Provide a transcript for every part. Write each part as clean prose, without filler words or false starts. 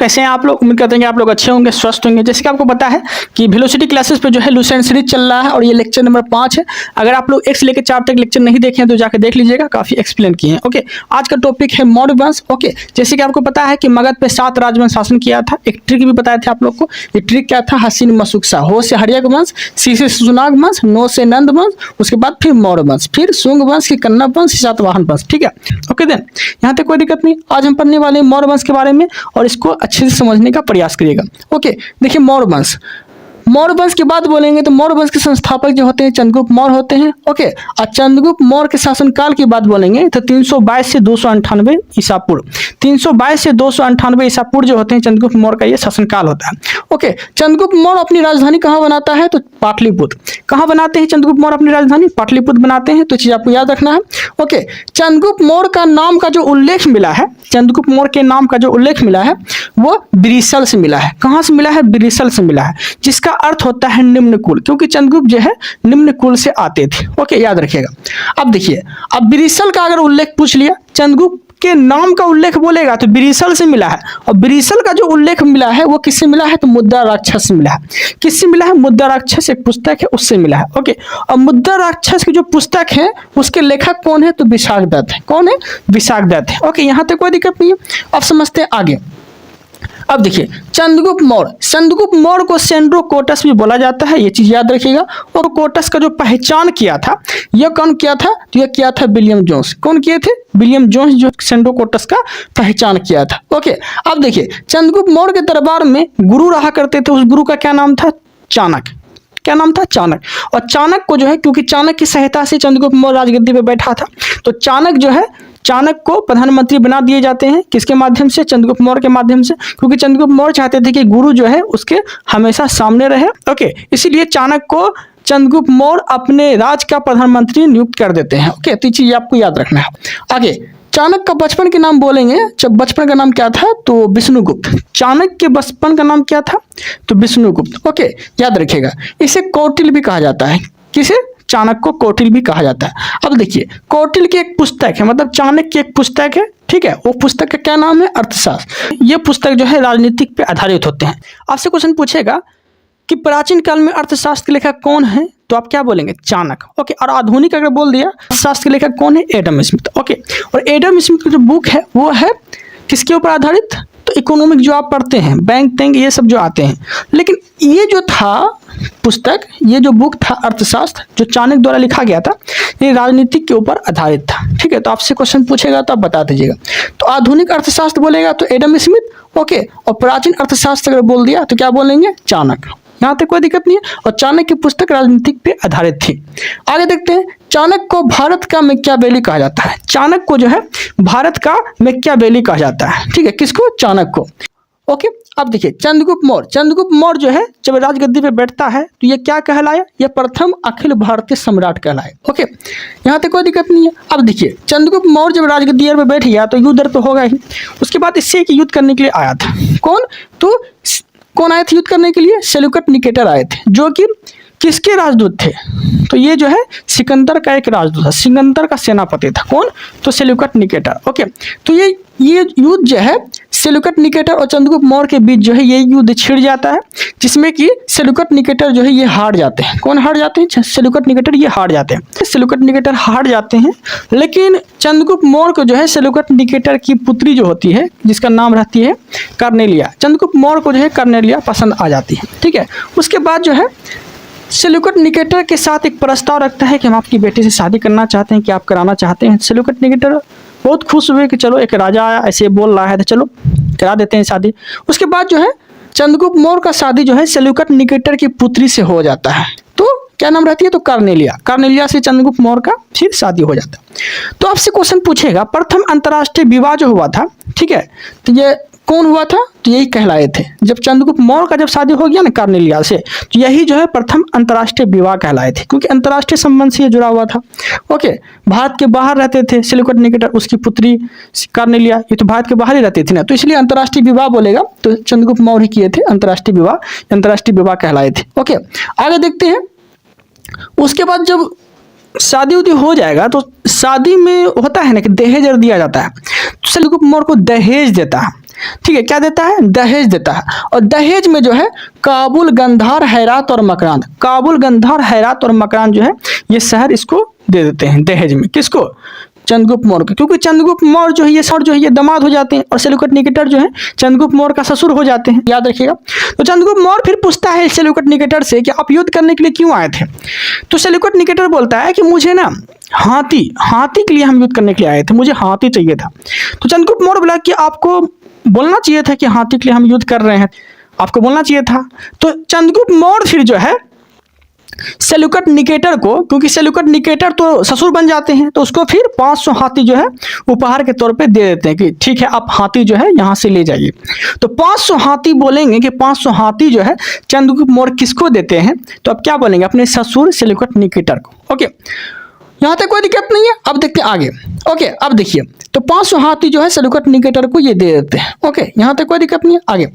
कैसे हैं आप लोग? उम्मीद करते हैं कि आप लोग अच्छे होंगे, स्वस्थ होंगे। जैसे कि आपको पता है कि वेलोसिटी क्लासेस पे जो है लुसेंट सीरीज चल रहा है और ये लेक्चर नंबर 5 है। अगर आप लोग 1 से लेकर 4 तक लेक्चर नहीं देखे हैं तो जाकर देख लीजिएगा, काफी एक्सप्लेन किए हैं। ओके, आज का टॉपिक है मौर्य वंश। ओके, जैसे कि आपको पता है कि मगध पे 7 राजवंश शासन किया था। एक ट्रिक भी बताए थे आप लोग को। ये ट्रिक क्या था? हसीन मशुकसा, हो से हर्यक वंश, सी से सुनाग वंश, नो से नंद वंश, उसके बाद फिर मौर्य वंश, फिर शुंग वंश, फिर कन्नब वंश, सातवाहन वंश। ठीक है, ओके देन यहाँ तक कोई दिक्कत नहीं। आज हम पढ़ने वाले मौर्य वंश के बारे में और इसको अच्छे से समझने का प्रयास करिएगा। ओके, देखिए मौर्य वंश। मौर्य वंश की बात बोलेंगे तो मौर्य वंश के संस्थापक जो होते हैं चंद्रगुप्त मौर्य होते हैं। ओके, और चंद्रगुप्त मौर्य के शासनकाल की बात बोलेंगे तो 322 से 298 ईसा पूर्व। 322 से 298 ईसा पूर्व जो होते हैं चंद्रगुप्त मौर्य का ये शासनकाल होता है। ओके, चंद्रगुप्त मौर्य अपनी राजधानी कहाँ बनाता है? तो पाटलिपुत्र। कहाँ बनाते हैं चंद्रगुप्त मौर्य अपनी राजधानी? पाटलिपुत्र बनाते हैं। तो चीज आपको याद रखना है। ओके, चंद्रगुप्त मौर्य का नाम का जो उल्लेख मिला है, चंद्रगुप्त मौर्य के नाम का जो उल्लेख मिला है वो ब्रिसल से मिला है। कहाँ से मिला है? ब्रिसल से मिला है, जिसका अर्थ होता है निम्न कुल, क्योंकि चंद्रगुप्त जो है निम्न कुल से आते थे। ओके, याद रखिएगा। अब देखिए, अब ब्रिसल का अगर उल्लेख पूछ लिया, चंद्रगुप्त के नाम का उल्लेख बोलेगा तो ब्रिसल से मिला है। और ब्रिसल का जो उल्लेख मिला है वो किससे मिला है? तो मुद्रा राक्षस से मिला है। किससे मिला है? मुद्रा राक्षस एक पुस्तक है उससे मिला है। ओके, और मुद्रा राक्षस की जो पुस्तक है उसके लेखक कौन है? तो विशाख दत्त है। कौन है? विशाख दत्त है। ओके, यहाँ तक कोई दिक्कत नहीं है। अब समझते हैं आगे। अब देखिए, चंद्रगुप्त मौर्य को सेंड्रोकोटस भी बोला जाता है, ये चीज याद रखिएगा। और कोटस का जो पहचान किया था, यह कौन किया था? तो यह किया था विलियम जोन्स। कौन किए थे? विलियम जोन्स, जो सेंड्रोकोटस का पहचान किया था। ओके, अब देखिए, चंद्रगुप्त मौर्य के दरबार में गुरु रहा करते थे। उस गुरु का क्या नाम था? चाणक्य। क्या नाम था? चाणक्य। और चाणक्य को जो है, क्योंकि चाणक्य की सहायता से चंद्रगुप्त मौर्य राजगद्दी पे बैठा था, तो चाणक्य जो है, चाणक्य को प्रधानमंत्री बना दिए जाते हैं। किसके माध्यम से? चंद्रगुप्त मौर्य के माध्यम से, क्योंकि चंद्रगुप्त मौर्य चाहते थे कि गुरु जो है उसके हमेशा सामने रहे। ओके, इसीलिए चाणक्य को चंद्रगुप्त मौर्य अपने राज का प्रधानमंत्री नियुक्त कर देते हैं। ओके, तो ये चीज आपको याद रखना है। आगे, चाणक्य का बचपन के नाम बोलेंगे। जब बचपन का नाम क्या था? तो विष्णुगुप्त। चाणक्य के बचपन का नाम क्या था? तो विष्णुगुप्त। ओके, याद रखिएगा। इसे कौटिल्य भी कहा जाता है। किसे? चाणक्य को कौटिल्य भी कहा जाता है। अब देखिए, कौटिल्य की एक पुस्तक है, मतलब चाणक्य की एक पुस्तक है। ठीक है, वो पुस्तक का क्या नाम है? अर्थशास्त्र। ये पुस्तक जो है राजनीतिक पे आधारित होते हैं। आपसे क्वेश्चन पूछेगा कि प्राचीन काल में अर्थशास्त्र के लेखक कौन है? तो आप क्या बोलेंगे? चाणक्य। ओके, और आधुनिक अगर बोल दिया, अर्थशास्त्र के लेखक कौन है? Adam Smith. ओके, और एडम स्मिथ की जो बुक है वो है किसके ऊपर आधारित? तो इकोनॉमिक जो आप पढ़ते हैं, बैंक टैंक ये सब जो आते हैं। लेकिन ये जो था पुस्तक, ये जो बुक था अर्थशास्त्र, जो चाणक्य द्वारा लिखा गया था, ये राजनीतिक के ऊपर आधारित था। ठीक है, तो आपसे क्वेश्चन पूछेगा तो आप बता दीजिएगा। तो आधुनिक अर्थशास्त्र बोलेगा तो एडम स्मिथ। ओके, और प्राचीन अर्थशास्त्र अगर बोल दिया तो क्या बोलेंगे? चाणक्य। यहाँ तक कोई दिक्कत नहीं है। और चाणक्य की पुस्तक राजनीतिक पे आधारित थी। आगे देखते हैं, चाणक्य को भारत का मैकियावेली कहा जाता है। चाणक्य को जो है भारत का मैकियावेली कहा जाता है। ठीक है, किसको? चाणक्य को। ओके, अब देखिए, चंद्रगुप्त मौर्य जो है जब राजगद्दी पे बैठता है तो ये क्या कहलाया? ये प्रथम अखिल भारतीय सम्राट कहलाए। ओके, यहाँ तक कोई दिक्कत नहीं है। अब देखिए, चंद्रगुप्त मौर्य जब राजगद्दी पे बैठ गया तो युद्ध तो होगा ही। उसके बाद इससे एक युद्ध करने के लिए आया था। कौन? तो कौन आए थे युद्ध करने के लिए? सेल्यूकस निकेटर आए थे, जो कि किसके राजदूत थे? तो ये जो है सिकंदर का एक राजदूत था, सिकंदर का सेनापति था। कौन? तो सेल्यूकस निकेटर। ओके, तो ये युद्ध जो है सेल्यूकस निकेटर और चंद्रगुप्त मौर्य के बीच जो है ये युद्ध छिड़ जाता है, जिसमें कि सेल्यूकस निकेटर जो है ये हार जाते हैं। कौन हार जाते हैं? सेल्यूकस निकेटर ये हार जाते हैं। सेल्यूकस निकेटर हार जाते हैं, लेकिन चंद्रगुप्त मौर्य को जो है सेल्यूकस निकेटर की पुत्री जो होती है, जिसका नाम रहती है कर्नेलिया, चंद्रगुप्त मौर्य को जो है कर्नेलिया पसंद आ जाती है। ठीक है, उसके बाद जो है सेल्यूकस निकेटर के साथ एक प्रस्ताव रखता है कि हम आपकी बेटी से शादी करना चाहते हैं, कि आप कराना चाहते हैं। सेल्यूकस निकेटर बहुत खुश हुए कि चलो एक राजा आया ऐसे बोल रहा है तो चलो करा देते हैं शादी। उसके बाद जो है चंद्रगुप्त मौर्य का शादी जो है सेल्यूकस निकेटर की पुत्री से हो जाता है। तो क्या नाम रहती है? तो कर्नेलिया से चंद्रगुप्त मौर्य का फिर शादी हो जाता है। तो आपसे क्वेश्चन पूछेगा, प्रथम अंतर्राष्ट्रीय विवाह जो हुआ था, ठीक है, तो ये कौन हुआ था? तो यही कहलाए थे। जब चंद्रगुप्त मौर्य का जब शादी हो गया ना कर्नेलिया से, तो यही जो है प्रथम अंतर्राष्ट्रीय विवाह कहलाए थे, क्योंकि अंतर्राष्ट्रीय संबंध से ये जुड़ा हुआ था। ओके, भारत के बाहर रहते थे सेल्यूकस निकेटर, उसकी पुत्री कर्नेलिया, ये तो भारत के बाहर ही रहती थी ना, तो इसलिए अंतर्राष्ट्रीय विवाह बोलेगा तो चंद्रगुप्त मौर्य किए थे अंतर्राष्ट्रीय विवाह कहलाए थे। ओके, आगे देखते हैं। उसके बाद जब शादी उदी हो जाएगा तो शादी में होता है ना कि दहेज दिया जाता है, तो सेल्यूकस मौर्य को दहेज देता है। ठीक है, क्या देता है, दहेज देता है। और दहेज में जो है काबुल, गंधार, हेरात और मकरान, काबुल, गंधार, हेरात और मकरान जो है ये शहर इसको दे देते हैं दहेज में। किसको, चंद्रगुप्त मौर्य को, क्योंकि चंद्रगुप्त मौर्य जो है ये दामाद हो जाते हैं और सेल्यूकड निकेटर जो है चंद्रगुप्त मौर्य का ससुर हो जाते हैं, याद रखिएगा। तो चंद्रगुप्त मौर्य फिर पूछता है सेल्यूकड निकेटर से कि आप युद्ध करने के लिए क्यों आए थे। तो सेल्यूकड निकेटर बोलता है कि मुझे ना हाथी के लिए हम युद्ध करने के लिए आए थे, मुझे हाथी चाहिए था। तो चंद्रगुप्त मौर्य बोला कि आपको बोलना चाहिए था कि हाथी के लिए हम युद्ध कर रहे हैं, आपको बोलना चाहिए था। तो चंद्रगुप्त मौर्य फिर जो है सेल्यूकड निकेटर को, क्योंकि सेल्यूकड निकेटर तो ससुर बन जाते हैं, तो उसको फिर 500 हाथी जो है उपहार के तौर पे दे देते हैं कि ठीक है आप हाथी जो है यहाँ से ले जाइए। तो 500 हाथी बोलेंगे कि 500 हाथी जो है चंद्रगुप्त मौर्य किसको देते हैं, तो अब क्या बोलेंगे, अपने ससुर सेल्यूकड निकेटर को। ओके, यहाँ तक कोई दिक्कत नहीं है। अब देखते हैं आगे। ओके, अब देखिए तो 500 हाथी जो है सेल्यूकड निकेटर को ये दे देते हैं। ओके, यहाँ तक कोई दिक्कत नहीं है। आगे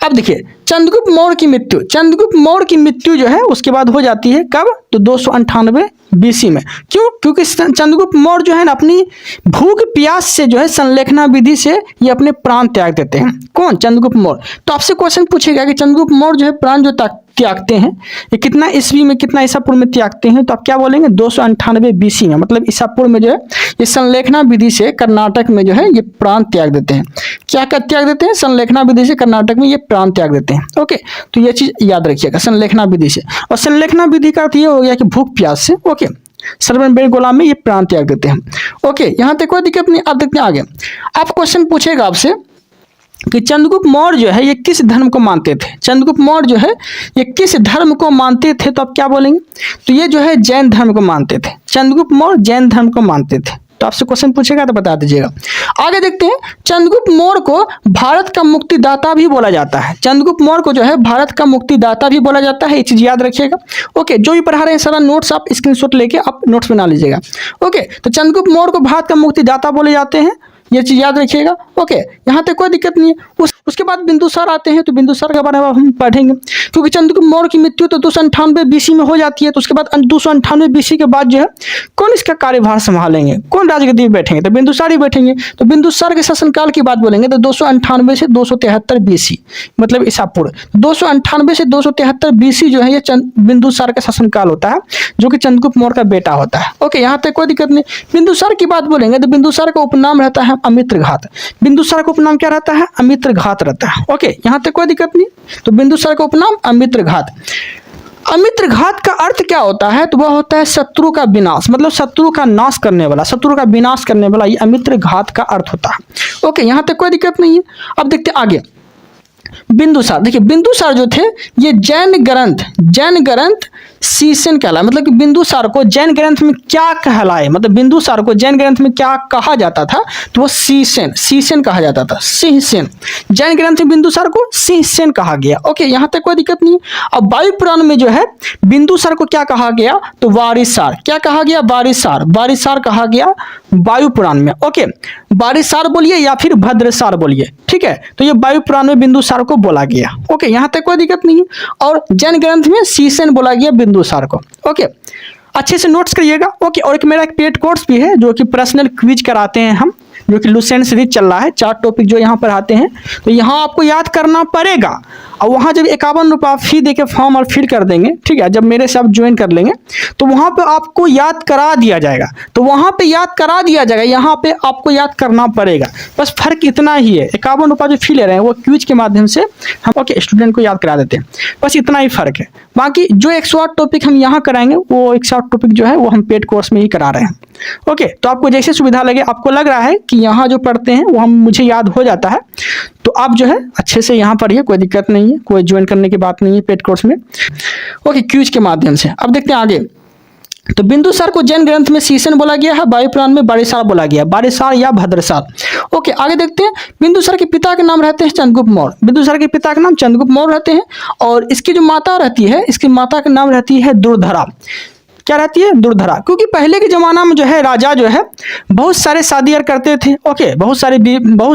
अब देखिए चंद्रगुप्त मौर्य की मृत्यु, चंद्रगुप्त मौर्य की मृत्यु जो है उसके बाद हो जाती है कब, तो 298 BC में। क्यों, क्योंकि चंद्रगुप्त मौर्य जो है ना अपनी भूख प्यास से जो है संलेखना विधि से ये अपने प्राण त्याग देते हैं। कौन, चंद्रगुप्त मौर्य। तो आपसे क्वेश्चन पूछेगा कि चंद्रगुप्त मौर्य जो है प्राण जो त्यागते हैं ये कितना ईस्वी में, कितना ईसा पूर्व में त्यागते हैं, तो आप क्या बोलेंगे, 298 BC में, मतलब ईसा पूर्व में जो है ये संलेखना विधि से कर्नाटक में जो है ये प्राण त्याग देते हैं। क्या त्याग देते हैं, संलेखना विधि से कर्नाटक में ये प्राण त्याग देते हैं। ओके, तो ये चीज याद रखिएगा, संलेखना विधि से। और संलेखना विधि का अर्थ ये हो गया कि भूख प्यास से। ओके, सर्वन बेड़ गोला में ये प्राण त्याग देते हैं। ओके, यहाँ तक कोई दिक्कत नहीं। अब देखते हैं आगे। आप क्वेश्चन पूछेगा आपसे कि चंद्रगुप्त मौर्य जो है ये किस धर्म को मानते थे, चंद्रगुप्त मौर्य जो है ये किस धर्म को मानते थे, तो आप क्या बोलेंगे, तो ये जो है जैन धर्म को मानते थे। चंद्रगुप्त मौर्य जैन धर्म को मानते थे। तो आपसे क्वेश्चन पूछेगा तो बता दीजिएगा। आगे देखते हैं, चंद्रगुप्त मौर्य को भारत का मुक्तिदाता भी बोला जाता है। चंद्रगुप्त मौर्य को जो है भारत का मुक्तिदाता भी बोला जाता है, ये चीज याद रखिएगा। ओके, जो भी पढ़ा रहे हैं सारा नोट्स आप स्क्रीनशॉट लेके आप नोट्स बना लीजिएगा। ओके, तो चंद्रगुप्त मौर्य को भारत का मुक्तिदाता बोले जाते हैं, ये चीज याद रखिएगा। ओके, यहाँ तक कोई दिक्कत नहीं है। उसके बाद बिंदुसार आते हैं, तो बिंदुसार के बारे में हम पढ़ेंगे, क्योंकि चंद्रगुप्त मौर्य की मृत्यु तो 298 BC में हो जाती है। तो उसके बाद 298 BC के बाद जो है कौन इसका कार्यभार संभालेंगे, कौन राजगद्दी पर बैठेंगे, तो बिंदुसार ही बैठेंगे। तो बिंदुसार के शासनकाल की बात बोलेंगे तो 298 से 273 BC, मतलब ईसा पूर्व। 298 से 273 BC जो है ये बिंदुसार का शासनकाल होता है, जो कि चंद्रगुप्त मौर्य का बेटा होता है। ओके, यहाँ तक कोई दिक्कत नहीं। बिंदुसार की बात बोलेंगे तो बिंदुसार का उपनाम रहता है अमित्रघात। बिंदुसार का उपनाम क्या रहता है, अमित्रघात रहता है। ओके, यहाँ तक कोई दिक्कत नहीं। तो बिंदुसार का उपनाम अमित्रघात। अमित्रघात का अर्थ क्या होता है, तो वह होता है शत्रु का विनाश, मतलब शत्रु का नाश करने वाला, शत्रु का विनाश करने वाला, ये अमित्रघात का अर्थ होता है। ओके, यहाँ तक कोई दिक्कत नहीं है। अब देखते हैं आगे। बिंदुसार, देखिए बिंदुसार जो थे ये जैन ग्रंथ सीसन कहलाए, मतलब कि बिंदुसार को जैन ग्रंथ में क्या कहलाए, मतलब बिंदुसार को जैन ग्रंथ में क्या कहा जाता था, तो वो सीसेन कहा जाता था, सिंह सेन। जैन ग्रंथ में बिंदुसार को सिंह सेन कहा गया। ओके, यहाँ तक कोई दिक्कत नहीं। अब वायु पुराण में जो है बिंदुसार को क्या कहा गया, तो वारिसार। क्या कहा गया, वारिसार कहा गया वायु पुराण में। ओके, वारिसार बोलिए या फिर भद्रसार बोलिए, ठीक है। तो ये वायु पुराण में बिंदुसार को बोला गया। ओके, यहाँ तक कोई दिक्कत नहीं है। और जैन ग्रंथ में सीसेन बोला गया बिंदुसार को। ओके, अच्छे से नोट्स करिएगा। ओके, और मेरा एक पेड कोर्स भी है जो कि पर्सनल क्विज कराते हैं हम, जो कि लुसेंट सीरीज चल रहा है। 4 टॉपिक जो यहाँ पर आते हैं, तो यहाँ आपको याद करना पड़ेगा। और वहाँ जब 51 रुपया फी देके फॉर्म और फिल कर देंगे, ठीक है, जब मेरे से आप ज्वाइन कर लेंगे तो वहाँ पे आपको याद करा दिया जाएगा। तो वहाँ पे याद करा दिया जाएगा, यहाँ पे आपको याद करना पड़ेगा। बस फर्क इतना ही है, 51 रुपया जो फी ले रहे हैं वो क्विज के माध्यम से हम स्टूडेंट को याद करा देते हैं, बस इतना ही फर्क है। बाकी जो 108 टॉपिक हम यहाँ कराएंगे वो 108 टॉपिक जो है वो हम पेड कोर्स में ही करा रहे हैं। ओके, तो आपको जैसे सुविधा लगे, आपको लग रहा है कि यहाँ जो पढ़ते हैं वो हम मुझे याद हो जाता है, तो आप जो है अच्छे से यहाँ पढ़िए, कोई दिक्कत नहीं है, कोई ज्वाइन करने की बात नहीं है पेड कोर्स में। ओके, क्विज के माध्यम से। अब देखते हैं आगे। तो बिंदुसार को जैन ग्रंथ में सीसन बोला गया है, वायु पुराण में वारिसार बोला गया, वारिसार या भद्रसार। ओके, आगे देखते हैं। बिंदुसार के पिता के नाम रहते हैं चंद्रगुप्त मौर्य। बिंदुसार के पिता का नाम चंद्रगुप्त मौर्य रहते हैं। और इसकी जो माता रहती है, इसकी माता का नाम रहती है दुर्धरा। क्या रहती है, दुर्धरा। क्योंकि पहले के जमाना में जो है राजा जो है बहुत सारे शादियां करते थे। ओके, बहुत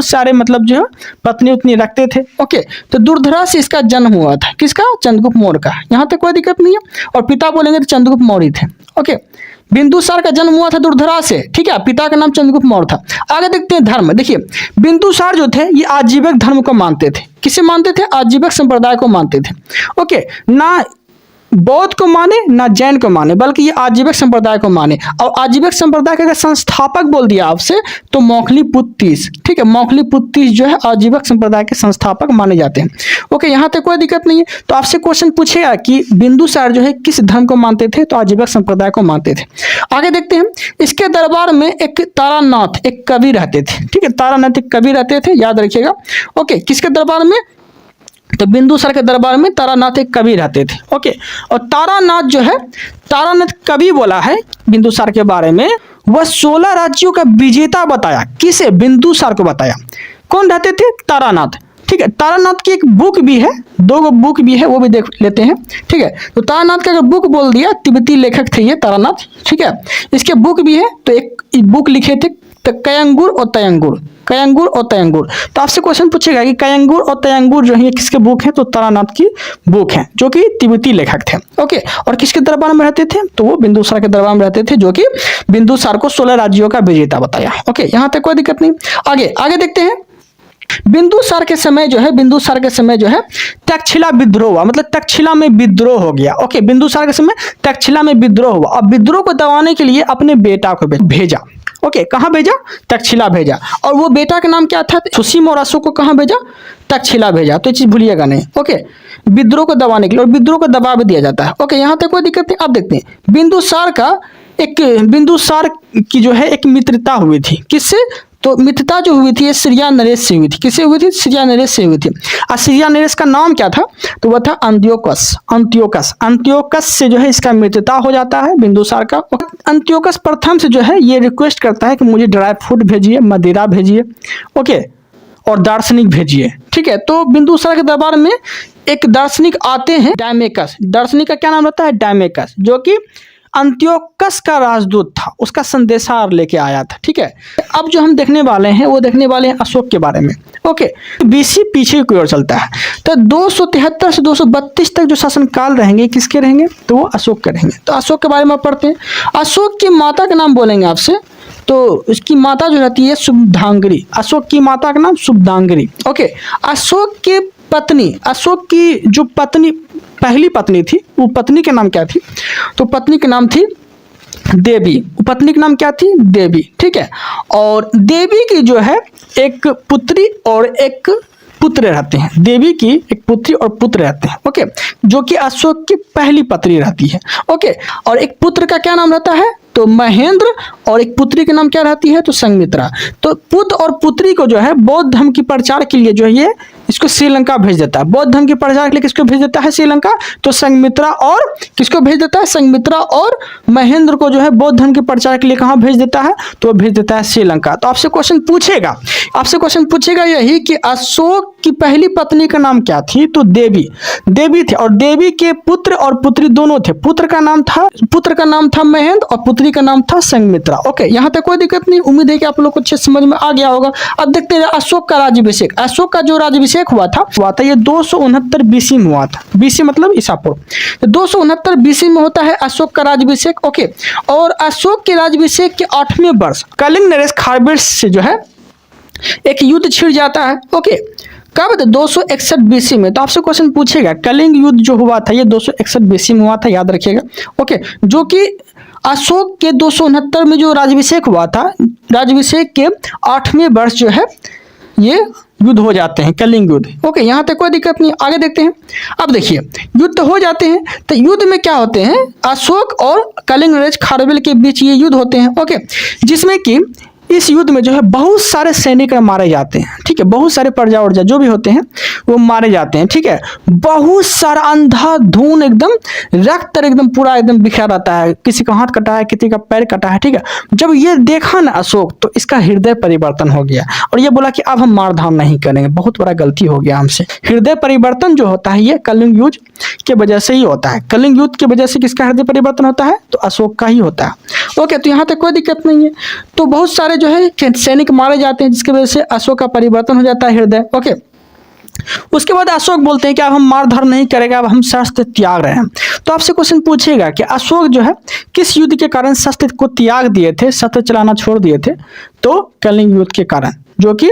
सारे मतलब जो है पत्नी उतनी रखते थे। ओके, तो दुर्धरा से इसका जन्म हुआ था, किसका, चंद्रगुप्त मौर्य का। यहाँ तक कोई दिक्कत नहीं है। और पिता बोलेंगे तो चंद्रगुप्त मौर्य थे। ओके, बिंदुसार का जन्म हुआ था दुर्धरा से, ठीक है, पिता का नाम चंद्रगुप्त मौर्य था। आगे देखते हैं धर्म। देखिए बिंदुसार जो थे ये आजीवक धर्म को मानते थे। किसे मानते थे? आजीवक संप्रदाय को मानते थे। ओके, ना बौद्ध को माने ना जैन को माने, बल्कि ये आजीवक संप्रदाय को माने। और आजीवक संप्रदाय का अगर संस्थापक बोल दिया आपसे तो मौखलीपुत्र तीस, ठीक है, मौखलीपुत्र तीस जो है आजीवक संप्रदाय के संस्थापक माने जाते हैं। ओके, यहाँ तक कोई दिक्कत नहीं है। तो आपसे क्वेश्चन पूछेगा कि बिंदुसार जो है किस धर्म को मानते थे? तो आजीवक संप्रदाय को मानते थे। आगे देखते हैं, इसके दरबार में एक तारानाथ एक कवि रहते थे, ठीक है, तारानाथ एक कवि रहते थे, याद रखिएगा। ओके, किसके दरबार में? तो बिंदुसार के दरबार में तारानाथ एक कवि रहते थे। ओके, और तारानाथ जो है, तारानाथ कवि बोला है बिंदुसार के बारे में, वह 16 राज्यों का विजेता बताया। किसे? बिंदुसार को बताया। कौन रहते थे? तारानाथ, ठीक है। तारानाथ की एक बुक भी है, 2 बुक भी है, वो भी देख लेते हैं, ठीक है। तो तारानाथ का अगर बुक बोल दिया, तिब्बती लेखक थे ये तारानाथ, ठीक है। इसके बुक भी है, तो एक बुक लिखे थे कयंगुर और तयंगुर, कयंगुर और तयंगुर। तो आपसे क्वेश्चन पूछेगा कि कयंगुर और तयंगुर जो है किसके बुक है? तो तारानाथ की बुक है, जो कि तिब्बती लेखक थे। ओके, और किसके दरबार में रहते थे? तो वो बिंदुसार के दरबार में रहते थे, जो कि बिंदुसार को 16 राज्यों का विजेता बताया। ओके, यहाँ तक कोई दिक्कत नहीं। आगे देखते हैं। बिंदुसार के समय जो है, बिंदुसार के समय जो है तक्षशिला विद्रोह हुआ, मतलब तक्षशिला में विद्रोह हो गया। ओके, बिंदुसार के समय तक्षशिला में विद्रोह हुआ। अब विद्रोह को दबाने के लिए अपने बेटा को भेजा। ओके, कहाँ भेजा? तक्षशिला भेजा। और वो बेटा का नाम क्या था? सुसीम और अशोक को कहाँ भेजा? तक्षशिला भेजा। तो ये चीज भूलिएगा नहीं। ओके, विद्रोह को दबाने के लिए, और विद्रोह को दबा भी दिया जाता है। ओके, यहाँ तक कोई दिक्कत नहीं। अब देखते हैं बिंदुसार की जो है एक मित्रता हुई थी। किससे? तो मित्रता जो हुई थी ये सीरिया नरेश से हुई थी। किससे हुई थी? सीरिया नरेश से हुई थी। और सीरिया नरेश का नाम क्या था? तो वह था अंत्योकस। अंत्योकस से जो है इसका मित्रता हो जाता है बिंदुसार का। अंत्योकस प्रथम से जो है ये रिक्वेस्ट करता है कि मुझे ड्राई फ्रूट भेजिए, मदिरा भेजिए, ओके, और दार्शनिक भेजिए, ठीक है। तो बिंदुसार के दरबार में एक दार्शनिक आते हैं, डायमेकस। दार्शनिक का क्या नाम रहता है? डायमेकस, जो कि अंत्योकस का राजदूत था, उसका संदेशार लेके आया था, ठीक है। अब जो हम देखने वाले हैं वो देखने वाले हैं अशोक के बारे में। ओके, बीसी पीछे की ओर चलता है। तो 273 से 232 तक जो शासनकाल रहेंगे किसके रहेंगे? तो वो अशोक के रहेंगे। तो अशोक के बारे में पढ़ते हैं। अशोक की माता का नाम बोलेंगे आपसे, तो उसकी माता जो रहती है शुभदांगरी। अशोक की माता का नाम शुभदांगरी। ओके, अशोक की पत्नी, अशोक की जो पत्नी पहली पत्नी थी, वो पत्नी के नाम क्या थी? तो पत्नी के नाम थी देवी। पत्नी का नाम क्या थी? देवी, ठीक है। और देवी की जो है एक पुत्री और एक पुत्र रहते हैं। देवी की एक पुत्री और पुत्र रहते हैं, ओके, जो कि अशोक की पहली पत्नी रहती है। ओके, और एक पुत्र का क्या नाम रहता है? तो महेंद्र। और एक पुत्री के नाम क्या रहती है? तो संघमित्रा। तो पुत्र और पुत्री को जो है बौद्ध धर्म की प्रचार के लिए जो है ये इसको श्रीलंका भेज देता है। बौद्ध धर्म के प्रचार के लिए किसको भेज देता है? श्रीलंका। तो संघमित्रा और किसको भेज देता है? संघमित्रा और महेंद्र को जो है बौद्ध धर्म के प्रचार के लिए कहाँ भेज देता है? तो भेज देता है श्रीलंका। तो आपसे क्वेश्चन पूछेगा यही कि अशोक की पहली पत्नी का नाम क्या थी? तो देवी थे। और देवी के पुत्र और पुत्री दोनों थे। पुत्र का नाम था महेंद्र और पुत्री का नाम था संघमित्रा। ओके, यहाँ तक कोई दिक्कत नहीं। उम्मीद है कि आप लोग को अच्छे समझ में आ गया होगा। अब देखते हैं अशोक का राज्याभिषेक। अशोक का जो राज्याभिषेक हुआ था ये 269 बीसी में हुआ था। बीसी मतलब ईसा पूर्व। 269 बीसी में होता है अशोक का राज्याभिषेक। ओके, और अशोक के राज्याभिषेक के 8वें वर्ष कलिंग नरेश खारवेल से जो है एक युद्ध छिड़ जाता है। ओके, कब? 261 बीसी में। तो आपसे क्वेश्चन पूछेगा कलिंग युद्ध जो हुआ था ये 261 बीसी में हुआ था, याद रखिएगा। ओके, जो कि अशोक के 269 में जो राज्याभिषेक हुआ था, राज्याभिषेक के 8वें वर्ष जो है ये युद्ध हो जाते हैं, कलिंग युद्ध। ओके, यहाँ तक कोई दिक्कत नहीं। आगे देखते हैं। अब देखिए युद्ध हो जाते हैं, तो युद्ध में क्या होते हैं? अशोक और कलिंग नरेश खारवेल के बीच ये युद्ध होते हैं। ओके, जिसमें कि इस युद्ध में जो है बहुत सारे सैनिक मारे जाते हैं, ठीक है। बहुत सारे प्रजा उर्जा जो भी होते हैं वो मारे जाते हैं, ठीक है। बहुत सारा अंधाधुन एकदम रक्त एकदम पूरा एकदम बिखरा रहता है। किसी का हाथ कटा है, किसी का पैर कटा है, ठीक है। जब ये देखा ना अशोक, तो इसका हृदय परिवर्तन हो गया और ये बोला कि अब हम मारधाम नहीं करेंगे, बहुत बड़ा गलती हो गया हमसे। हृदय परिवर्तन जो होता है ये कलिंग युद्ध के वजह से ही होता है। कलिंग युद्ध की वजह से किसका हृदय परिवर्तन होता है? तो अशोक का ही होता है। ओके, तो यहाँ तक कोई दिक्कत नहीं है। तो बहुत सारे जो है सैनिक मारे जाते हैं, जिसकी वजह से अशोक का परिवर्तन हो जाता है हृदय। ओके, उसके बाद अशोक बोलते हैं कि अब हम मार धाड़ नहीं करेंगे, अब हम शस्त्र त्याग रहे हैं। तो आपसे क्वेश्चन पूछेगा कि अशोक जो है किस युद्ध के कारण शस्त्र को त्याग दिए थे, शस्त्र चलाना छोड़ दिए थे? तो कलिंग युद्ध के कारण, जो कि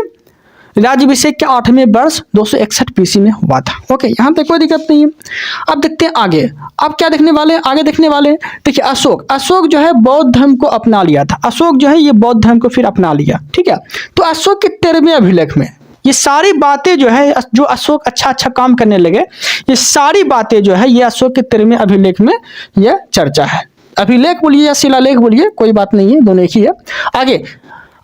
राज्याभिषेक के 8वें वर्ष 261 BC में हुआ था। ओके, यहाँ तक कोई दिक्कत नहीं है। अब देखते हैं आगे, अब क्या देखने वाले, आगे देखने वाले। देखिए अशोक जो है बौद्ध धर्म को अपना लिया था। अशोक जो है ये बौद्ध धर्म को फिर अपना लिया, ठीक है। तो अशोक के 13वें अभिलेख में ये सारी बातें जो है, जो अशोक अच्छा काम करने लगे, ये सारी बातें जो है ये अशोक के 13वें अभिलेख में यह चर्चा है। अभिलेख बोलिए या शिलालेख बोलिए, कोई बात नहीं है, दोनों एक ही है। आगे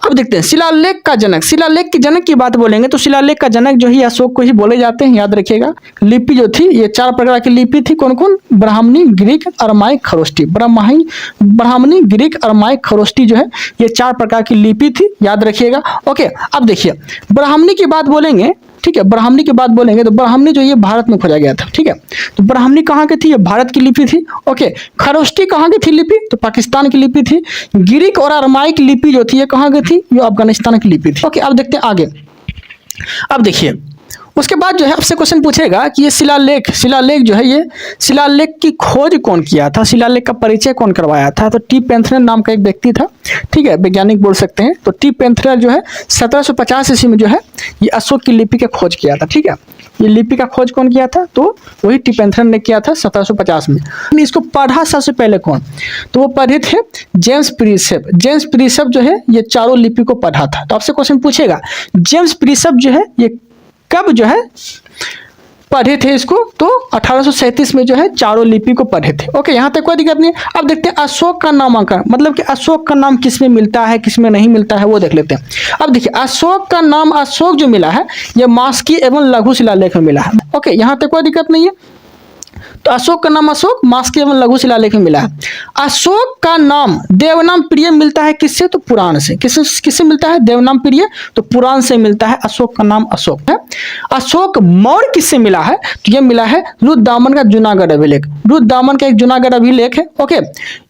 अब देखते हैं शिलालेख का जनक। शिलालेख के जनक की बात बोलेंगे तो शिलालेख का जनक जो ही अशोक को ही बोले जाते हैं, याद रखिएगा। लिपि जो थी ये 4 प्रकार की लिपि थी, कौन कौन? ब्राह्मणी, ग्रीक, अरमाइक, खरोष्टी। ब्राह्मणी, ग्रीक, अरमाइक, खरोष्टी जो है ये 4 प्रकार की लिपि थी, याद रखिएगा। ओके, अब देखिए ब्राह्मणी की बात बोलेंगे, ठीक है। ब्राह्मणी की बात बोलेंगे तो ब्राह्मणी जो ये भारत में खोजा गया था, ठीक है। तो ब्राह्मणी कहाँ की थी? ये भारत की लिपि थी। ओके, खरोष्टी कहाँ की थी लिपि? तो पाकिस्तान की लिपि थी। ग्रीक और अरमाइक लिपि जो थी ये कहाँ की थी? ये अफगानिस्तान की लिपि थी। ओके, अब देखते हैं आगे। अब देखिए उसके बाद जो है आपसे क्वेश्चन पूछेगा कि ये शिलालेख जो है, ये शिलालेख की खोज कौन किया था, शिलालेख का परिचय कौन करवाया था? तो टी पेंथरर नाम का एक व्यक्ति था, ठीक है, वैज्ञानिक बोल सकते हैं। तो टी पेंथरर जो है 1750 ईस्वी में जो है ये अशोक की लिपि का खोज किया था, ठीक है। ये लिपि का खोज कौन किया था? तो वही टी पेंथरर ने किया था 1750 में। इसको पढ़ा सबसे पहले कौन? तो वो पढ़े थे जेम्स प्रिसेप। जेम्स प्रिसेप जो है ये चारों लिपि को पढ़ा था। तो आपसे क्वेश्चन पूछेगा जेम्स प्रिसेप जो है ये कब जो है पढ़े थे इसको? तो 1837 में जो है चारों लिपि को पढ़े थे। ओके, यहाँ तक कोई दिक्कत नहीं है। अब देखते हैं अशोक का नामांकन, मतलब कि अशोक का नाम किस में मिलता है, किस में नहीं मिलता है, वो देख लेते हैं। अब देखिए अशोक का नाम, अशोक जो मिला है ये मास्की एवं लघु शिलालेख में मिला है। ओके, यहाँ तक कोई दिक्कत नहीं है। तो अशोक का नाम अशोक मास्की एवं लघु शिलालेख में मिला है। अशोक का नाम देवनाम प्रिय मिलता है किससे? तो पुराण से। किससे मिलता है? देवनाम प्रिय, तो पुराण से मिलता है अशोक का नाम अशोक है। अशोक मौर्य किससे मिला है? तो यह मिला है रुद्रदामन का जूनागढ़ अभिलेख। रुद्रदामन का एक जूनागढ़ अभिलेख है। ओके,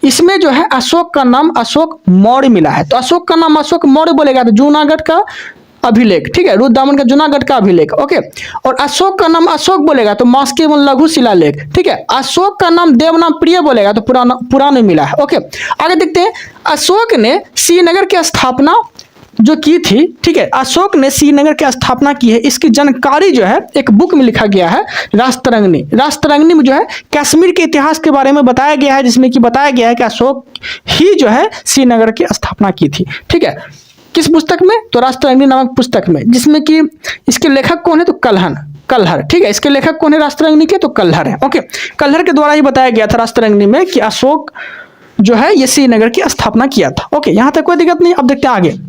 इसमें जो है अशोक का नाम अशोक मौर्य मिला है। तो अशोक का नाम अशोक मौर्य बोलेगा तो जूनागढ़ का अभिलेख, ठीक है, रुद्रदामन का जूनागढ़ का अभिलेख। ओके, और अशोक का नाम अशोक बोलेगा तो मास्की एवं लघु शिलालेख, ठीक है। अशोक का नाम देवनाम प्रिय बोलेगा तो पुराण में मिला है। ओके, आगे देखते हैं। अशोक ने श्रीनगर की स्थापना जो की थी, ठीक है, अशोक ने श्रीनगर की स्थापना की है, इसकी जानकारी जो है एक बुक में लिखा गया है, राजतरंगिणी। राजतरंगिणी में जो है कश्मीर के इतिहास के बारे में बताया गया है, जिसमें कि बताया गया है कि अशोक ही जो है श्रीनगर की स्थापना की थी, ठीक है। किस पुस्तक में? तो राजतरंगिणी नामक पुस्तक में, जिसमें कि इसके लेखक कौन है? तो कल्हर, ठीक है। इसके लेखक कौन है राजतरंगिणी के? तो कल्हर है। ओके, कल्हर के द्वारा ही बताया गया था राजतरंगिणी में कि अशोक जो है ये श्रीनगर की स्थापना किया था। ओके, यहाँ तक कोई दिक्कत नहीं। अब देखते हैं आगे।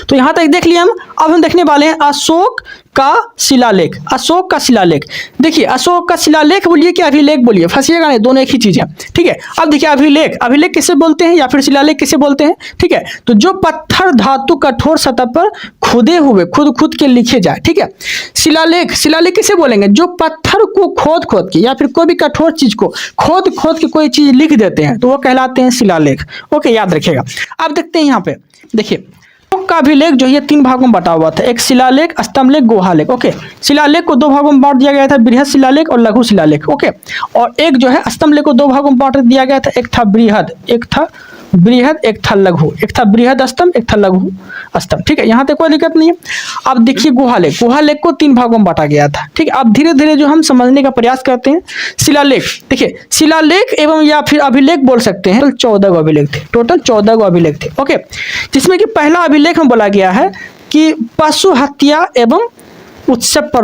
तो यहां तक देख लिया हम। अब हम देखने वाले हैं अशोक का शिलालेख। अशोक का शिलालेख, देखिए अशोक का शिलालेख बोलिए कि अभिलेख बोलिए, फंसिएगा नहीं, दोनों एक ही चीज है, ठीक है। अब देखिए अभिलेख किसे बोलते हैं या फिर शिलालेख किसे बोलते हैं, ठीक है। तो जो पत्थर धातु कठोर सतह पर खुदे हुए खुद के लिखे जाए, ठीक है। शिलालेख किसे बोलेंगे? जो पत्थर को खोद के या फिर कोई भी कठोर चीज को खोद के कोई चीज लिख देते हैं तो वो कहलाते हैं शिलालेख। ओके, याद रखिएगा। अब देखते हैं यहाँ पे, देखिए का अभिलेख जो है 3 भागों में बटा हुआ था, एक शिलालेख, स्तंभलेख, गुहालेख। ओके, शिलालेख को 2 भागों में बांट दिया गया था, बृहद शिलालेख और लघु शिलालेख। ओके, और एक जो है स्तंभलेख को 2 भागों में बांट दिया गया था, एक था बृहद, एक था लघु, एक था बृहद स्तंभ, एक था लघु स्तंभ, ठीक है। यहाँ तक कोई दिक्कत नहीं है। अब देखिए गुहालेख को 3 भागों में बांटा गया था, ठीक है। अब धीरे धीरे जो हम समझने का प्रयास करते हैं। शिलालेख, देखिए शिलालेख एवं या फिर अभिलेख बोल सकते हैं, टोटल 14 गो अभिलेख थे। ओके, जिसमें कि पहला अभिलेख में बोला गया है कि पशु हत्या एवं उत्सव पर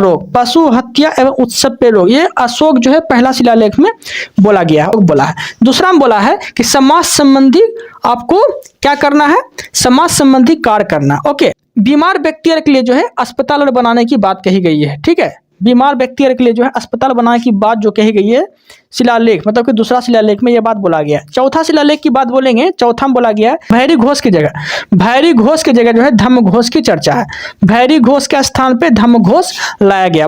रोक, ये अशोक जो है पहला शिलालेख में बोला गया है, दूसरा में बोला है कि समाज संबंधी आपको क्या करना है? समाज संबंधी कार्य करना। ओके, बीमार व्यक्तियों के लिए जो है अस्पताल बनाने की बात कही गई है, ठीक है। बीमार व्यक्तियों के लिए जो है अस्पताल बनाने की बात जो कही गई है शिलालेख, मतलब कि दूसरा शिलालेख में यह बात बोला गया है। चौथा शिलालेख की बात बोलेंगे, चौथा में बोला गया है भैरी घोष की जगह जो है धम्म घोष की चर्चा है। भैरी घोष के स्थान पे धम्म घोष लाया गया।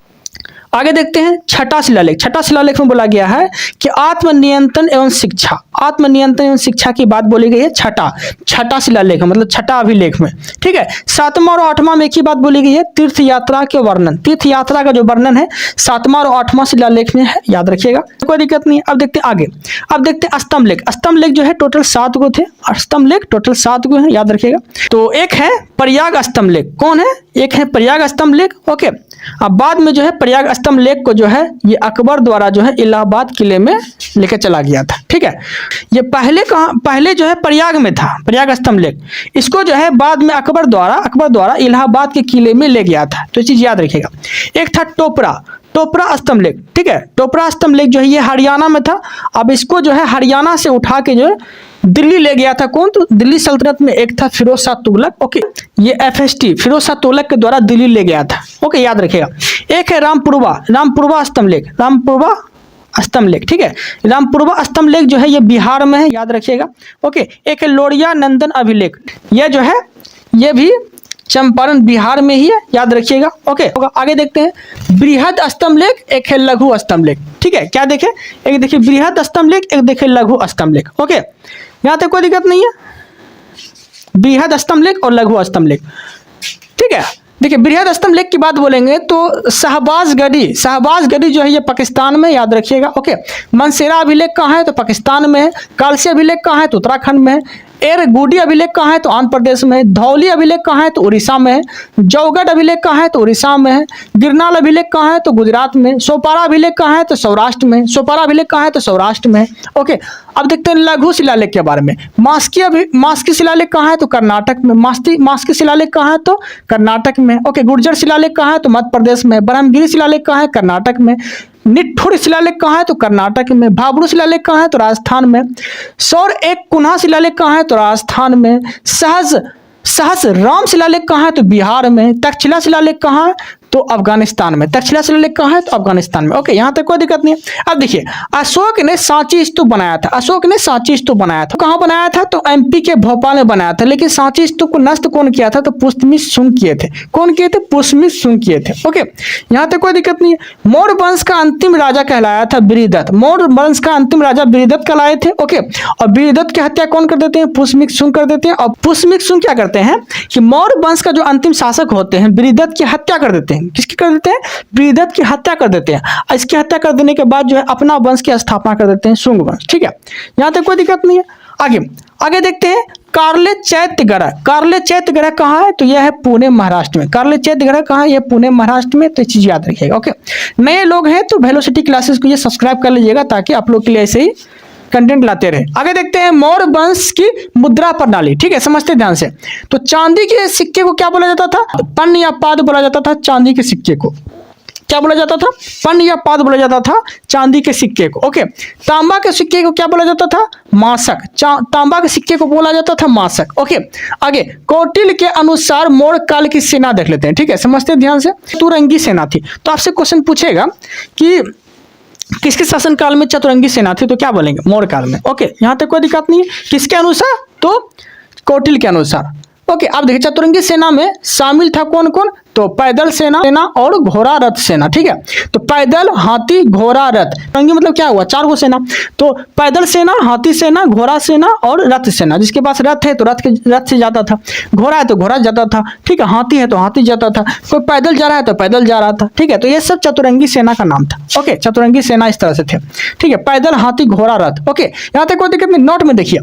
आगे देखते हैं छठा शिलालेख। छठा शिलालेख में बोला गया है कि आत्मनियंत्रण एवं शिक्षा, आत्मनियंत्रण एवं शिक्षा की बात बोली गई है। छठा शिलालेख मतलब छठा अभिलेख में, ठीक है। सातवां और आठवां में एक ही बात बोली गई है, तीर्थ यात्रा के वर्णन, तीर्थ यात्रा का जो वर्णन है सातवां और आठवां शिलालेख में है, याद रखिएगा, कोई दिक्कत नहीं। अब देखते हैं आगे, अब देखते हैं स्तंभ लेख। स्तंभ लेख जो है टोटल 7 गो थे, स्तंभ लेख टोटल 7 गो है, याद रखिएगा। तो एक है प्रयाग स्तंभ लेख, कौन है, एक है प्रयाग स्तंभ लेख, ओके। अब बाद में जो है प्रयाग स्तंभ लेख को जो है ये अकबर द्वारा जो है इलाहाबाद किले में लेकर चला गया था, ठीक है। ये पहले जो है प्रयाग में था, प्रयाग स्तंभ लेख, इसको जो है बाद में अकबर द्वारा इलाहाबाद के किले में ले गया था, तो ये चीज याद रखिएगा। एक था टोपरा स्तंभ लेख, ठीक है। टोपरा स्तंभ लेख जो है ये हरियाणा में था। अब इसको जो है हरियाणा से उठा के जो है दिल्ली ले गया था, कौन, तो दिल्ली सल्तनत में एक था फिरोज शाह तुगलक, ओके। ये FST फिरोज शाह तुगलक के द्वारा दिल्ली ले गया था, ओके, याद रखिएगा। एक है रामपुरवा स्तंभ लेख, रामपुरवा स्तंभ लेख, ठीक है। रामपुरवा स्तंभ लेख जो है ये बिहार में है, याद रखिएगा, ओके। एक है लोरिया नंदन अभिलेख, यह जो है ये भी चंपारण बिहार में ही है, याद रखिएगा, ओके। आगे देखते हैं बृहद स्तंभ लेख, एक है लघु स्तंभ लेख, ठीक है। क्या देखे, एक देखिए बृहद स्तंभ लेख, एक देखे लघु स्तंभ लेख, ओके। यहाँ तक कोई दिक्कत नहीं है, बृहद स्तंभ लेख और लघु स्तंभ लेख, ठीक है। देखिए बृहद स्तंभ लेख की बात बोलेंगे तो शहबाज गढ़ी जो है ये पाकिस्तान में, याद रखिएगा, ओके। मनसेरा अभिलेख कहाँ है, तो पाकिस्तान में है। कालसी अभिलेख कहाँ है, तो उत्तराखंड में है। एरगुडी अभिलेख कहाँ है, तो आंध्र प्रदेश में है। धौली अभिलेख कहाँ है, तो उड़ीसा में है। जौगढ़ अभिलेख कहाँ है, तो उड़ीसा में है। गिरनाल अभिलेख कहाँ है, तो गुजरात में। सोपारा अभिलेख कहाँ है, तो सौराष्ट्र में। सोपारा अभिलेख कहाँ है, तो सौराष्ट्र में है, ओके। अब देखते हैं लघु शिलालेख के बारे में। मास्की शिलालेख कहाँ है, तो कर्नाटक में। मास्की शिलालेख कहाँ है, तो कर्नाटक में, ओके। गुर्जर शिलालेख कहाँ है, तो मध्य प्रदेश में। ब्रह्मगिरी शिलालेख कहाँ है, कर्नाटक में। निठुर शिलालेख कहाँ है, तो कर्नाटक में। भाबरू शिलालेख कहाँ है, तो राजस्थान में। सौर एक कुन्हा शिलालेख कहाँ है, तो राजस्थान में। सहस राम शिलालेख कहाँ है, तो बिहार में। तक्षशिला शिलालेख कहाँ है, तो अफगानिस्तान में। तक्षशिला शिलालेख कहाँ है, तो अफगानिस्तान में, ओके। यहाँ तक कोई दिक्कत नहीं है। अब देखिए अशोक ने सांची स्तूप बनाया था, कहाँ बनाया था, तो MP के भोपाल में बनाया था। लेकिन सांची स्तूप को नष्ट कौन किया था, तो पुष्यमित्र शुंग किए थे। कौन किए थे, पुष्यमित्र शुंग किए थे, ओके। यहाँ तक कोई दिक्कत नहीं है। मौर्य वंश का अंतिम राजा कहलाया था बृहदत्त, मौर्य वंश का अंतिम राजा बृहदत्त कहलाए थे, ओके। और बृहदत्त की हत्या कौन कर देते हैं, पुष्यमित्र शुंग कर देते हैं। और पुष्यमित्र शुंग क्या करते हैं कि मौर्य वंश का जो अंतिम शासक होते हैं बृहदत्त की हत्या कर देते हैं। किसकी कर देते हैं, बृहदत्त की हत्या कर देते हैं। इसकी हत्या कर देने के बाद जो है अपना वंश की स्थापना कर देते हैं, शुंग वंश, ठीक है। यहाँ तक कोई दिक्कत नहीं है। आगे देखते हैं कार्ले चैत्यगढ़ कहाँ है, तो यह है पुणे महाराष्ट्र में। कार्ले चैत्यगढ़ कहाँ है, यह पुणे महाराष्ट्र में, तो ये चीज याद रखिएगा, ओके। नए लोग हैं तो वेलोसिटी क्लासेस को ये सब्सक्राइब कर लीजिएगा ताकि आप लोग के लिए ऐसे ही कंटेंट लाते रहे। आगे देखते हैं मौर्य वंश की मुद्रा प्रणाली, ठीक है, समझते ध्यान से। तो चांदी के सिक्के को क्या बोला जाता था, पन्न या पाद बोला जाता था। चांदी के सिक्के को क्या बोला जाता था, पन्न या पाद बोला जाता था चांदी के सिक्के को, ओके। तांबा के सिक्के को क्या बोला जाता था, मासक। तांबा के सिक्के को बोला जाता था मासक, ओके। आगे कौटिल्य के अनुसार मौर्य काल की सेना देख लेते हैं, ठीक है, समझते ध्यान से। चतुरंगी सेना थी, तो आपसे क्वेश्चन पूछेगा कि किसके शासनकाल में चतुरंगी सेना थी, तो क्या बोलेंगे, मौर्य काल में, ओके। यहाँ तक कोई दिक्कत नहीं है। किसके अनुसार, तो कौटिल्य के अनुसार, ओके। अब देखिए चतुरंगी सेना में शामिल था कौन कौन, तो पैदल सेना और घोड़ा रथ सेना, ठीक है। तो पैदल, हाथी, घोड़ा, रथ। चतुरंगी मतलब क्या हुआ, 4 गो सेना। तो पैदल सेना, हाथी सेना, घोड़ा सेना और रथ सेना। जिसके पास रथ है तो रथ से जाता था, घोड़ा है तो घोड़ा जाता था, ठीक है, हाथी है तो हाथी जाता था, कोई पैदल जा रहा है तो पैदल जा रहा था, ठीक है। तो ये सब चतुरंगी सेना का नाम था, ओके। चतुरंगी सेना इस तरह से थे, ठीक है, पैदल, हाथी, घोड़ा, रथ, ओके। यहाँ तक कोई दिक्कत नहीं। नोट में देखिए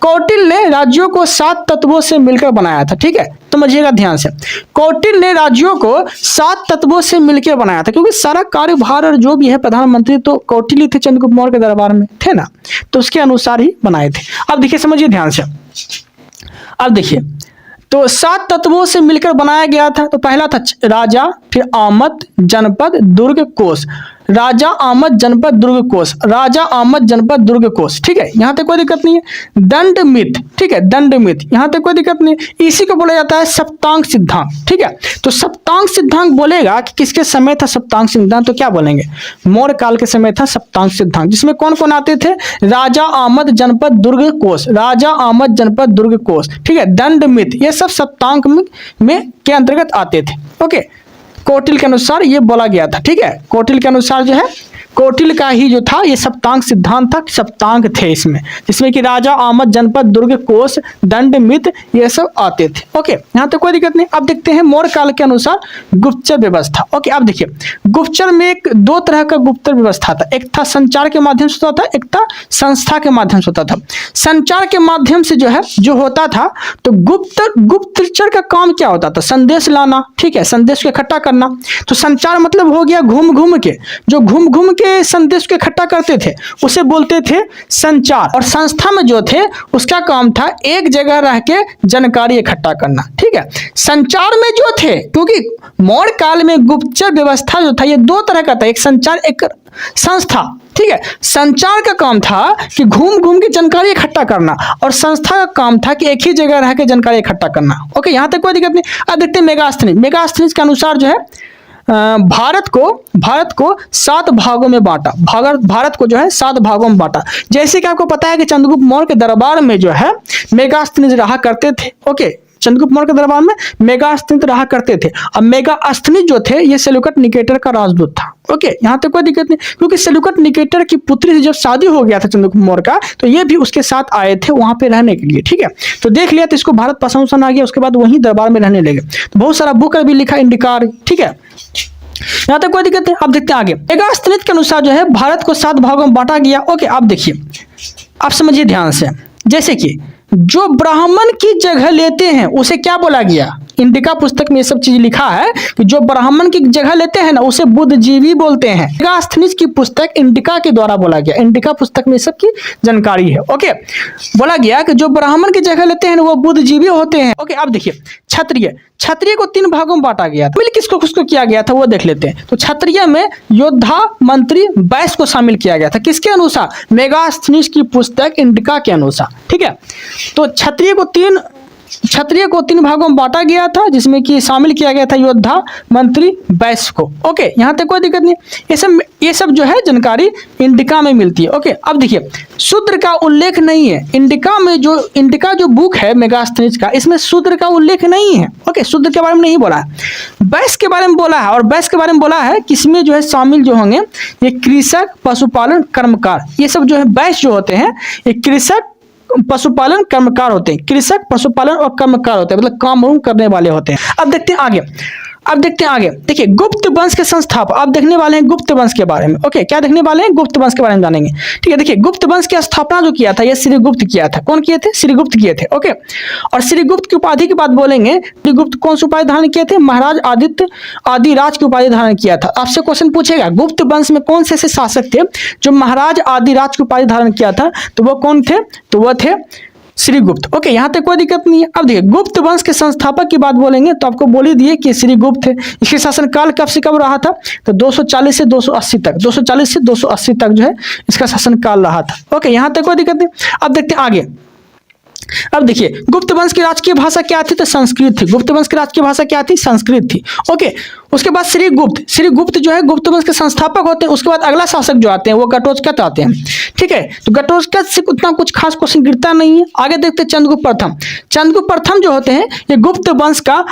कौटिल्य ने राज्यों को 7 तत्वों से मिलकर बनाया था, ठीक है, समझिएगा ध्यान से। कौटिल्य ने राज्यों को 7 तत्वों से मिलकर बनाया था, क्योंकि सारा कार्यभार और जो भी है प्रधानमंत्री तो कौटिल्य थे, चंद्रगुप्त मौर्य के दरबार में थे ना, तो उसके अनुसार ही बनाए थे। अब देखिए समझिए ध्यान से। अब देखिए तो 7 तत्वों से मिलकर बनाया गया था। तो पहला था राजा, फिर आमद, जनपद, दुर्ग, कोष। राजा, आमद, जनपद, दुर्ग, कोष। राजा, आमद, जनपद, दुर्ग, कोष, ठीक है, यहाँ तक कोई दिक्कत नहीं है। दंडमित, ठीक है, दंडमित, यहाँ तक कोई दिक्कत नहीं है। इसी को बोला जाता है सप्तांग सिद्धांत, ठीक है। तो सप्तांग सिद्धांत बोलेगा कि किसके समय था सप्तांग सिद्धांत, तो क्या बोलेंगे, मौर्य काल के समय था सप्तांग सिद्धांत, जिसमें कौन कौन आते थे, राजा, आमद, जनपद, दुर्ग, कोष। राजा, आमद, जनपद, दुर्ग, कोष, ठीक है। दंडमित, ये सब सप्तांग में के अंतर्गत आते थे, ओके। कौटिल्य के अनुसार ये बोला गया था। ठीक है, कौटिल्य के अनुसार जो है, कौटिल्य का ही जो था ये सप्तांग सिद्धांत था, सप्तांग थे इसमें, जिसमें कि राजा, आमद, जनपद, दुर्ग, कोष, दंड, मित ये सब आते थे। ओके, यहाँ तक कोई दिक्कत नहीं। अब देखते हैं मौर्य काल के अनुसार गुप्तचर व्यवस्था। ओके, अब देखिए गुप्तचर में एक दो तरह का गुप्तचर व्यवस्था था, एक था संचार के माध्यम से होता था, एक था संस्था के माध्यम से होता था। संचार के माध्यम से जो है जो होता था, तो गुप्तचर का काम क्या होता था? संदेश लाना। ठीक है, संदेश को इकट्ठा करना। तो संचार मतलब हो गया घूम घूम के, जो घूम घूम के संदेश को इकट्ठा करते थे उसे बोलते थे संचार। और संस्था में जो थे उसका काम था एक जगह रह के जानकारी इकट्ठा करना। ठीक है, संचार में जो थे, क्योंकि मौर्य काल में गुप्तचर व्यवस्था जो था ये दो तरह का था, एक संचार, एक संस्था। ठीक है, संचार का काम था कि घूम घूम के जानकारी इकट्ठा करना, और संस्था का काम था कि एक ही जगह रह के जानकारी इकट्ठा करना। ओके, यहां तक कोई दिक्कत नहीं। अब देखते हैं मेगास्थनीज। मेगास्थनीज के अनुसार जो है भारत को 7 भागों में बांटा। भारत को जो है 7 भागों में बांटा। जैसे कि आपको पता है कि चंद्रगुप्त मौर्य के दरबार में जो है मेगास्थनीज रहा करते थे। ओके, चंद्रगुप्त मौर्य के दरबार में मेगास्थनीज रहा करते थे। अब मेगास्थनीज जो थे ये सेल्यूकड निकेटर का राजदूत था। ओके, यहाँ तक कोई दिक्कत नहीं, क्योंकि सेल्यूकड निकेटर की पुत्री से जब शादी हो गया था चंद्रगुप्त मौर्य का, तो ये भी उसके साथ आए थे वहां पे रहने के लिए। ठीक है, तो देख लिया, तो इसको भारत पसंद आ गया, उसके बाद वहीं दरबार में रहने लगे। तो बहुत सारा बुक भी लिखा, इंडिकार। ठीक है, यहाँ तक कोई दिक्कत नहीं। अब देखते हैं आगे। मेगास्थनीज के अनुसार जो है भारत को 7 भागों में बांटा गया। ओके, आप देखिए, आप समझिए ध्यान से। जैसे कि जो ब्राह्मण की जगह लेते हैं उसे क्या बोला गया? इंडिका पुस्तक में ये सब चीज लिखा है कि जो ब्राह्मण की जगह लेते हैं ना उसे बुद्धिजीवी बोलते हैं। मेगास्थनीज की पुस्तक इंडिका के द्वारा बोला गया। इंडिका पुस्तक में सब की जानकारी है। ओके, बोला गया कि जो ब्राह्मण की जगह लेते हैं वो बुद्धिजीवी होते हैं। ओके, अब देखिए क्षत्रिय को 3 भागों में बांटा गया था। किसको किसको किया गया था वो देख लेते हैं। तो क्षत्रिय में योद्धा, मंत्री, वैश्य को शामिल किया गया था। किसके अनुसार? मेगास्थनीज की पुस्तक इंडिका के अनुसार। ठीक है, तो क्षत्रिय को 3 भागों में बांटा गया था, जिसमें कि शामिल किया गया था योद्धा, मंत्री, वैश्य को। ओके, यहाँ तक कोई दिक्कत नहीं। ये सब जो है जानकारी इंडिका में मिलती है। ओके, अब देखिए शूद्र का उल्लेख नहीं है इंडिका जो बुक है मेगास्थनीज का, इसमें शूद्र का उल्लेख नहीं है। ओके, शूद्र के बारे में नहीं बोला है, वैश्य के बारे में बोला है। और वैश्य के बारे में बोला है कि इसमें जो है शामिल जो होंगे ये कृषक, पशुपालन, कर्मकार। ये सब जो है वैश्य जो होते हैं ये कृषक, पशुपालन, कर्मकार होते हैं। कृषक, पशुपालन और कर्मकार होते हैं, मतलब काम करने वाले होते हैं। अब देखते हैं आगे। देखिए गुप्त वंश के संस्थापक। अब देखने वाले हैं गुप्त वंश के बारे में। ओके, क्या देखने वाले हैं? गुप्त वंश के बारे में जानेंगे। ठीक है, देखिए गुप्त वंश की स्थापना जो किया था ये श्रीगुप्त किया था। कौन किए थे? श्रीगुप्त किए थे। ओके, और श्रीगुप्त की उपाधि की बात बोलेंगे। श्रीगुप्त कौन सी उपाधि धारण किए थे? महाराज आदित्य आदिराज की उपाधि धारण किया था। आपसे क्वेश्चन पूछेगा गुप्त वंश में कौन से ऐसे शासक थे जो महाराज आदिराज की उपाधि धारण किया था? तो वो कौन थे? तो वो थे श्रीगुप्त। ओके, यहाँ तक कोई दिक्कत नहीं है। अब देखिए गुप्त वंश के संस्थापक की बात बोलेंगे तो आपको बोल ही दिए कि श्रीगुप्त थे। इसके शासनकाल कब से कब रहा था? तो 240 से 280 तक, 240 से 280 तक जो है इसका शासनकाल रहा था। ओके, यहाँ तक कोई दिक्कत नहीं। अब देखते हैं आगे। अब देखिए गुप्त वंश की राजकीय भाषा क्या थी? तो संस्कृत थी। गुप्त वंश की राजकीय भाषा क्या थी? संस्कृत थी। ओके, उसके बाद श्रीगुप्त जो है गुप्त वंश के संस्थापक होते हैं। उसके बाद अगला शासक जो आते हैं वो घटोत्कच आते हैं। ठीक है, तो घटोत्कच से उतना कुछ खास क्वेश्चन गिरता नहीं है। आगे देखते हैं चंद्रगुप्त प्रथम जो होते हैं ये गुप्त वंश का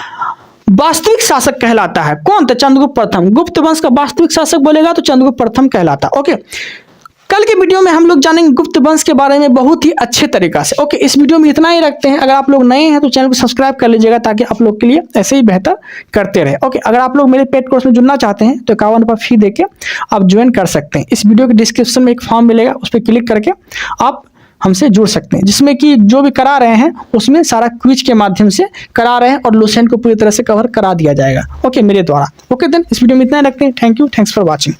वास्तविक शासक कहलाता है। कौन? तो चंद्रगुप्त प्रथम। गुप्त वंश का वास्तविक शासक बोलेगा तो चंद्रगुप्त प्रथम कहलाता। ओके, कल के वीडियो में हम लोग जानेंगे गुप्त वंश के बारे में बहुत ही अच्छे तरीका से। ओके, इस वीडियो में इतना ही रखते हैं। अगर आप लोग नए हैं तो चैनल को सब्सक्राइब कर लीजिएगा ताकि आप लोग के लिए ऐसे ही बेहतर करते रहे। ओके, अगर आप लोग मेरे पेड कोर्स में जुड़ना चाहते हैं तो 51 रुपये फी देके आप ज्वाइन कर सकते हैं। इस वीडियो के डिस्क्रिप्शन में एक फॉर्म मिलेगा, उस पर क्लिक करके आप हमसे जुड़ सकते हैं, जिसमें कि जो भी करा रहे हैं उसमें सारा क्विज के माध्यम से करा रहे हैं और लुसेंट को पूरी तरह से कवर करा दिया जाएगा। ओके, मेरे द्वारा। ओके देन इस वीडियो में इतना ही रखते हैं। Thank you, thanks for watching.